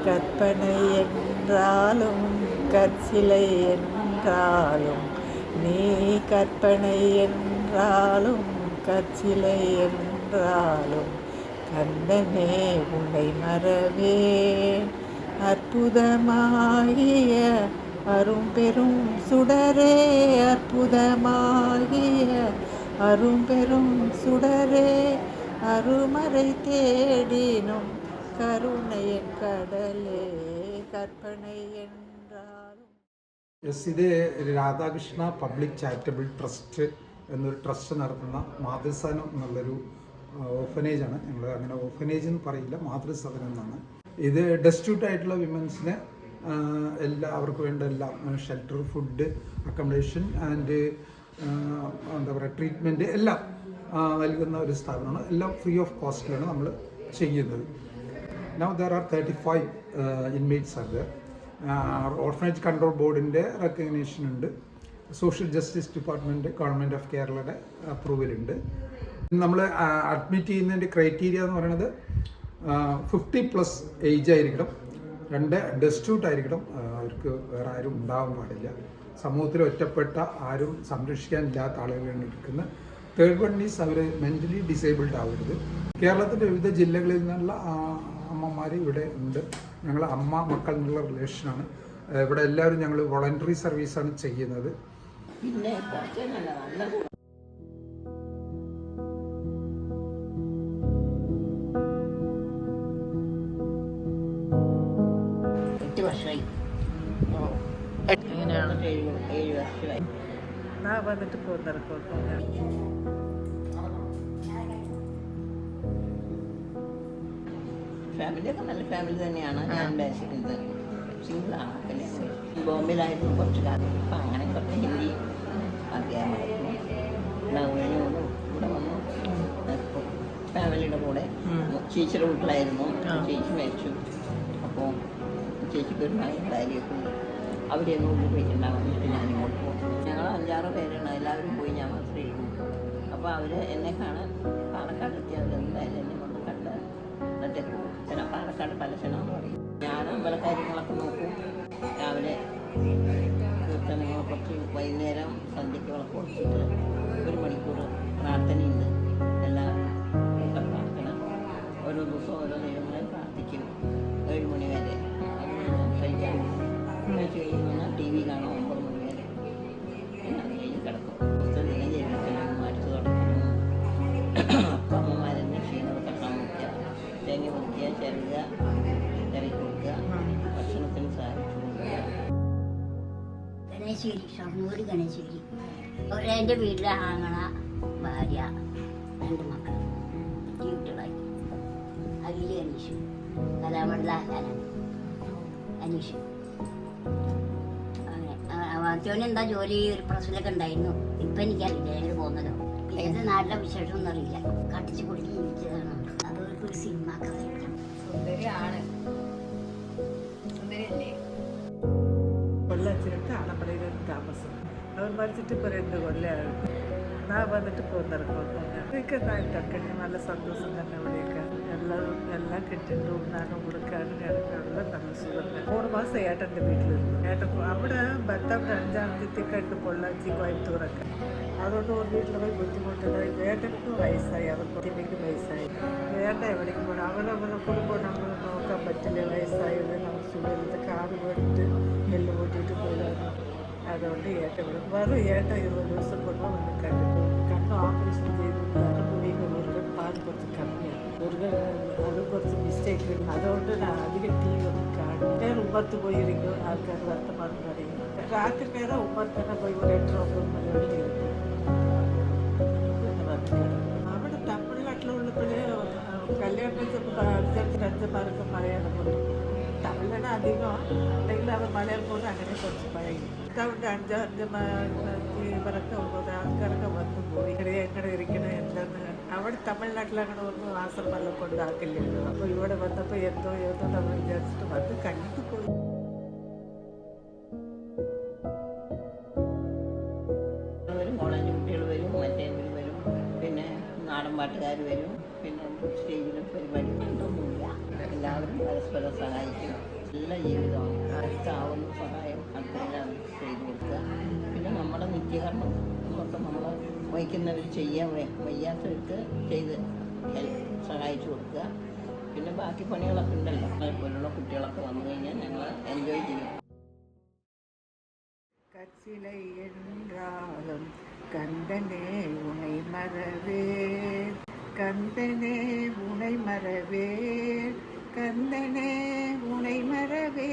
கற்பனை என்றாலும் கற்சிலை என்றாலும் நீ கற்பனை என்றாலும் கற்சிலை என்றாலும் கந்தனே உன்னை மறவேன். அற்புதமாகிய அரும்பெரும் சுடரே, அற்புதமாகிய அரும்பெரும் சுடரே, அருமறை தேடினும் കരുണയൻ കടലേ കற்பனை என்றாலும். ഇത് രാധാകൃഷ്ണ പബ്ലിക് ചാരിറ്റബിൾ ട്രസ്റ്റ് എന്നൊരു ട്രസ്റ്റ് നടത്തുന്ന മാതൃസദനം എന്നുള്ളൊരു ഓർഫനേജാണ്. ഞങ്ങൾ അങ്ങനെ ഓർഫനേജ് എന്ന് പറയില്ല, മാതൃസദനം എന്നാണ്. ഇത് ഡെസ്റ്റിറ്റ്യൂട്ട് ആയിട്ടുള്ള വിമൻസിന് എല്ലാവർക്കും വേണ്ട എല്ലാം ഷെൽട്ടർ, ഫുഡ്, അക്കോമഡേഷൻ ആൻഡ് എന്താ പറയുക ട്രീറ്റ്മെൻറ്റ് എല്ലാം നൽകുന്ന ഒരു സ്ഥാപനമാണ്. എല്ലാം ഫ്രീ ഓഫ് കോസ്റ്റിലാണ് നമ്മൾ ചെയ്യുന്നത്. Now there are 35 inmates are there. Orphanage Control ബോർഡിൻ്റെ റെക്കഗ്നേഷൻ ഉണ്ട്. Social justice department, government of കേരളയുടെ അപ്രൂവൽ ഉണ്ട്. നമ്മൾ അഡ്മിറ്റ് ചെയ്യുന്നതിൻ്റെ ക്രൈറ്റീരിയ എന്ന് പറയുന്നത് 50+ ഏജ് ആയിരിക്കണം, 2 ഡെസ്റ്റിറ്റ്യൂട്ട് ആയിരിക്കണം, അവർക്ക് വേറെ ആരും ഉണ്ടാവാൻ പാടില്ല, സമൂഹത്തിൽ ഒറ്റപ്പെട്ട ആരും സംരക്ഷിക്കാനില്ലാത്ത ആളുകളാണ് ഇരിക്കുന്നത്. തേർഡ് വൺ ഈസ് അവർ മെൻ്റലി ഡിസേബിൾഡ് ആവരുത്. കേരളത്തിൻ്റെ വിവിധ ജില്ലകളിൽ നിന്നുള്ള അമ്മമാർ ഇവിടെ ഉണ്ട്. ഞങ്ങൾ അമ്മ മക്കൾ എന്നുള്ള റിലേഷനാണ്. ഇവിടെ എല്ലാവരും ഞങ്ങൾ വോളണ്ടറി സർവീസാണ് ചെയ്യുന്നത്. പിന്നെ 8 വർഷമായി. എങ്ങനെയാണ് 7 വർഷമായി. ഞാൻ വന്നിട്ട് പോകുന്നിറക്കോട്ടോ. ഫാമിലിയൊക്കെ നല്ല ഫാമിലി തന്നെയാണ്. ഞാൻ ഉദ്ദേശിക്കുന്നത് സിംഗിളാണ്. കല്യാണം ബോംബെയിലായിരുന്നു കുറച്ച് കാലം. അപ്പം അങ്ങനെ കുറച്ച് ഹിന്ദി അറിയാമായിരുന്നു. ഇവിടെ വന്നു ഫാമിലിയുടെ കൂടെ. ചേച്ചിയുടെ വീട്ടിലായിരുന്നു. ചേച്ചി മരിച്ചു. അപ്പോൾ ചേച്ചിക്ക് ഒരു മകൻ ഭാര്യയൊക്കെ ഉണ്ട്. അവരെയൊന്നും ഉള്ളിൽ പോയിട്ടുണ്ടാവാൻ ഞാനിങ്ങോട്ട് പോകും. ഞങ്ങൾ 5-6 പേരാണ്. എല്ലാവരും പോയി, ഞാൻ മാത്രമേ ഉള്ളൂ. അപ്പോൾ അവർ എന്നെ കാണാൻ പാലക്കാട് എത്തി. അവരെന്തായാലും എന്നെ കൊണ്ട് കണ്ട് എന്നിട്ട് പോകും. പിന്നെ പാലക്കാട് പലശനാന്ന് പറയും. ഞാൻ അമ്പലക്കാര്യങ്ങളൊക്കെ നോക്കും. രാവിലെ കീർത്തനങ്ങൾ കുറച്ച്, വൈകുന്നേരം സന്ധ്യയ്ക്ക് വിളക്ക് കൊടുത്തിട്ട് 1 മണിക്കൂർ പ്രാർത്ഥനയുണ്ട്. എല്ലാ പ്രാർത്ഥന ഓരോ ദിവസവും ഓരോ ദൈവങ്ങളെ പ്രാർത്ഥിക്കും 7 മണി വരെ. അത് കഴിക്കാൻ കഴിച്ച് കഴിയുമ്പോൾ TV കാണാം 9 മണി വരെ. പിന്നെ അത് കഴിഞ്ഞ് കിടക്കും. പുസ്തകം ചെയ്തിട്ടും അടിച്ചു തുടക്കലും അപ്പം അമ്മമാരെന്നെ ക്ഷീണത് കെട്ടാൻ നോക്കുക, തേങ്ങ പൊതിക്കുക, ചെറുക, ഇറക്കി കൊടുക്കുക, ഭക്ഷണത്തിന് സഹായിച്ചു കൊടുക്കുക. ഗണേശ്വരി, ഷൊർണൂർ ഗണേശ്വരി. എൻ്റെ വീട്ടിലെ ആങ്ങള, ഭാര്യ, 2 മക്കൾ, കുട്ടികളായി. അഖിൽ അനീഷ്, കലാമണ്ഡല അനീഷ്. അങ്ങനെ അച്ഛന് എന്താ ജോലി, ഒരു പ്രശ്നമൊക്കെ ഉണ്ടായിരുന്നു. ഇപ്പം എനിക്കറിയില്ല ഞങ്ങൾ പോകുന്നതോ. ഏത് നാട്ടിലെ വിശേഷം ഒന്നും അറിയില്ല. കട്ടിച്ച് കുടിച്ച് ജീവിച്ചതാണ്. അതവർക്ക് ഒരു സിനിമ കഥ എടുക്കണം. സുന്ദരിയാണ്. സുന്ദരിയല്ലേ? പൊള്ളാച്ചിട്ട് ആലപ്പുഴയിൽ താമസം. അവർ മരിച്ചിട്ട് ഇപ്പോൾ 2 കൊല്ലമാണ്. ഞാൻ വന്നിട്ട് പോകുന്നിറക്കോട്ടോ. ഇവിടെയൊക്കെ നായിട്ടൊക്കെ നല്ല സന്തോഷം തന്നെ. ഇവിടെയൊക്കെ എല്ലാം കിട്ടിയിട്ട് ഉണ്ണാനും കൊടുക്കാനും കിടക്കാനുള്ള നല്ല സുഖം. 3 മാസം ഏട്ടൻ്റെ വീട്ടിലിരുന്നു. ഏട്ടൻ അവിടെ ഭർത്താവിൻ്റെ 5-ാം തീയതി കണ്ട് പൊള്ളാച്ചി, കോയമ്പത്തൂരൊക്കെ. അതുകൊണ്ട് ഒരു വീട്ടിൽ പോയി ബുദ്ധിമുട്ടുണ്ടായി. ഏട്ടനക്ക് വയസ്സായി, അവർക്ക് ഒറ്റയ്ക്ക് വയസ്സായി. ഏട്ടൻ എവിടേക്കും പോകണം, അവരെ കുടുംബം നമ്മൾ നോക്കാൻ പറ്റില്ല. വയസ്സായത് നമ്മൾ സുഖമില്ലാത്ത കാറ് പോയിട്ട് എല്ല് കൂട്ടിയിട്ട് പോയിരുന്നു. അതുകൊണ്ട് ഏട്ടൻ വിടും. വേറെ ഏട്ടൻ 20 ദിവസം കൊണ്ട് വന്ന് കണ്ടിട്ട് കണ്ണു ഓപ്പറേഷൻ ചെയ്തിട്ട് പാല് കുറച്ച് കമ്മിയാണ്. അത് കുറച്ച് മിസ്റ്റേക്ക് ഉണ്ട്. അതുകൊണ്ട് ഞാൻ അധികം TV ഒന്നും കാണും. ഞാൻ ഉമ്മത്ത് പോയിരിക്കും. ആൾക്കാർ വർത്തമാനം പറയും. രാത്രി നേരം ഉമ്മത്ത് തന്നെ പോയി 8-9 മണി വരെ ഇരിക്കും. അവിടെ തമിഴ്നാട്ടിലുള്ളപ്പോഴേ കല്യാണം കഴിച്ചപ്പോൾ 5-5 മലയാളം കൊടുക്കും. തമിഴിലാണ് അധികം. അല്ലെങ്കിൽ അവർ മലയാളം കൊണ്ട് അങ്ങനെ കുറച്ച് പറയും. അതുകൊണ്ട് 5-5 ഇവരൊക്കെ ആൾക്കാരൊക്കെ വന്നു പോയി. എങ്ങനെ ഇരിക്കണം എന്താന്ന്. അവിടെ തമിഴ്നാട്ടിലങ്ങനെ ഒന്നും ആശ്രമെല്ലാം കൊണ്ടാക്കില്ലല്ലോ. അപ്പോൾ ഇവിടെ വന്നപ്പോൾ എന്തോ നമ്മൾ വിചാരിച്ചിട്ട് വന്ന് കണ്ടിട്ട് പോയി. കോളേജ് കുട്ടികൾ വരും, മറ്റേ വരും. പിന്നെ നാടൻ പാട്ടുകാർ വരും. പിന്നെ സ്റ്റേജിൽ പരിപാടി ഒന്നുമില്ല. എല്ലാവരും പരസ്പരം സഹായിക്കും. നല്ല ജീവിതമാണ്. ആർക്കാവുന്ന സഹായം അടുത്തെല്ലാം ചെയ്തു കൊടുക്കുക. പിന്നെ നമ്മുടെ നിത്യകർമ്മം നമുക്ക് നമ്മൾ വഹിക്കുന്നവർ ചെയ്യാൻ വയ്യാത്തവർക്ക് ചെയ്ത് സഹായിച്ചു കൊടുക്കുക. പിന്നെ ബാക്കി പണികളൊക്കെ ഉണ്ടല്ലോ. അതുപോലുള്ള കുട്ടികളൊക്കെ വന്നു കഴിഞ്ഞാൽ ഞങ്ങൾ എൻജോയ് ചെയ്യും. கச்சிலை என்றாலும் கந்தனே உனை மறவே, கந்தனே உனை மறவே, கந்தனே உனை மறவே,